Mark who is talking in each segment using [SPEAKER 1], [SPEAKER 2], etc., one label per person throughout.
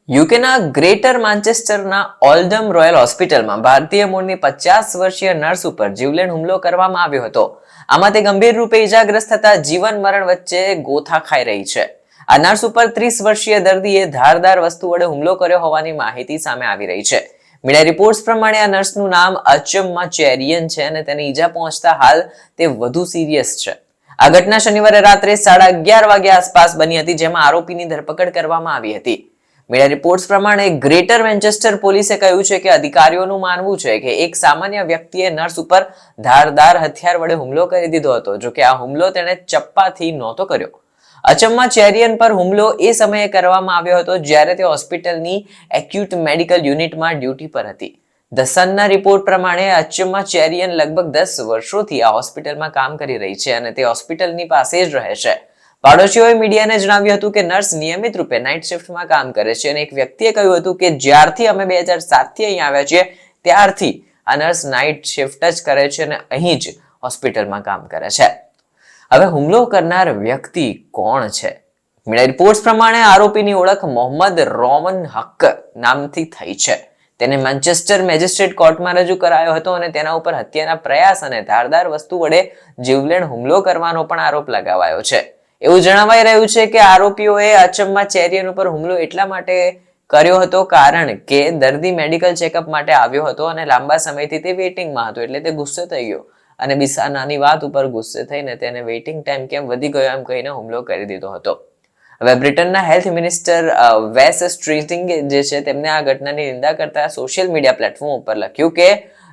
[SPEAKER 1] યુકેના greater માન્ચેસ્ટરના ઓલ્ડમ royal હોસ્પિટલમાં ભારતીય મૂળની 50 વર્ષીય નર્સ ઉપર જીવલેણ હુમલો કરવામાં આવ્યો હતો. આમાં તે ગંભીર રૂપે ઇજાગ્રસ્ત થતા જીવન મરણ વચ્ચે ગોથા ખાઈ રહી છે. આ નર્સ ઉપર 30 વર્ષીય દર્દીએ ધારદાર વસ્તુ વડે હુમલો કર્યો હોવાની માહિતી સામે આવી રહી છે. મીડિયા રિપોર્ટ્સ પ્રમાણે આ નર્સનું નામ અચમ્મા ચેરિયન છે અને તેને ઈજા પહોંચતા હાલ તે વધુ સિરિયસ છે. આ ઘટના શનિવારે રાત્રે 11:30 વાગ્યા આસપાસ બની હતી, જેમાં આરોપીની ધરપકડ કરવામાં આવી હતી. મીડિયા રિપોર્ટ્સ પ્રમાણે ગ્રેટર મેન્ચેસ્ટર પોલીસે કહ્યું છે કે અધિકારીઓનું માનવું છે કે એક સામાન્ય વ્યક્તિએ નર્સ ઉપર ધારદાર હથિયાર વડે હુમલો કરી દીધો હતો. જોકે આ હુમલો તેણે ચપ્પાથી નહોતો કર્યો. અચમ્મા ચેરિયન પર હુમલો એ સમયે કરવામાં આવ્યો હતો જ્યારે તે હોસ્પિટલની એક્યુટ મેડિકલ યુનિટમાં ડ્યુટી પર હતી. ધ સનના રિપોર્ટ પ્રમાણે અચમ્મા ચેરિયન લગભગ 10 વર્ષોથી આ હોસ્પિટલમાં કામ કરી રહી છે અને તે હોસ્પિટલની પાસે જ રહે છે. પાડોશીઓએ મીડિયાને જણાવ્યું હતું કે નર્સ નિયમિત રૂપે નાઇટ શિફ્ટમાં કામ કરે છે અને એક વ્યક્તિએ કહ્યું હતું કે જ્યારથી અમે 2007થી અહીં આવ્યા છીએ ત્યારથી આ નર્સ નાઇટ શિફ્ટ જ કરે છે અને અહીં જ હોસ્પિટલમાં કામ કરે છે. હવે હુમલો કરનાર વ્યક્તિ કોણ છે? મીડિયા રિપોર્ટ્સ પ્રમાણે આરોપીની ઓળખ મોહમ્મદ રોમન હક નામથી થઈ છે. તેને મેન્ચેસ્ટર મેજિસ્ટ્રેટ કોર્ટમાં રજૂ કરાયો હતો અને તેના ઉપર હત્યાના પ્રયાસ અને ધારદાર વસ્તુ વડે જીવલેણ હુમલો કરવાનો પણ આરોપ લગાવાયો છે. એવું જણાવાઈ રહ્યું છે કે આરોપીઓએ અચમ્મા ચેરિયન ઉપર હુમલો એટલા માટે કર્યો હતો કારણ કે દર્દી મેડિકલ ચેકઅપ માટે આવ્યો હતો અને લાંબા સમયથી તે વેઇટિંગમાં હતો, એટલે તે ગુસ્સે થઈ ગયો અને બીજા નાની વાત ઉપર ગુસ્સે થઈને તેને વેઇટિંગ ટાઈમ કેમ વધી ગયો એમ કહીને હુમલો કરી દીધો હતો. હવે બ્રિટનના હેલ્થ મિનિસ્ટર વેસ સ્ટ્રીટિંગ જે છે તેમને આ ઘટનાની નિંદા કરતા સોશિયલ મીડિયા પ્લેટફોર્મ ઉપર લખ્યું કે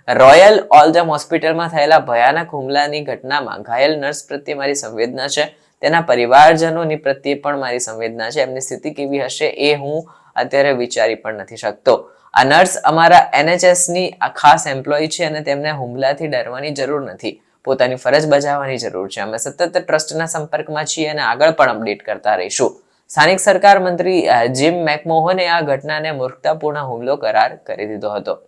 [SPEAKER 1] રોયલ ઓલ્ડમ હોસ્પિટલમાં થયેલા ભયાનક હુમલાની ઘટનામાં ઘાયલ નર્સ પ્રત્યે મારી સંવેદના છે. તેના પરિવારજનોની પ્રત્યે પણ મારી સંવેદના છે. એમની સ્થિતિ કેવી હશે એ હું અત્યારે વિચારી પણ નથી શકતો. આ નર્સ અમારા NHSની આ ખાસ એમ્પ્લોય છે અને તેમને હુમલાથી ડરવાની જરૂર નથી. પોતાની ફરજ બજાવવાની જરૂર છે. અમે સતત ટ્રસ્ટના સંપર્કમાં છીએ અને આગળ પણ અપડેટ કરતા રહીશું. સ્થાનિક સરકાર મંત્રી જીમ મેકમોહને આ ઘટનાને મૂર્ખતાપૂર્ણ હુમલો કરાર કરી દીધો હતો.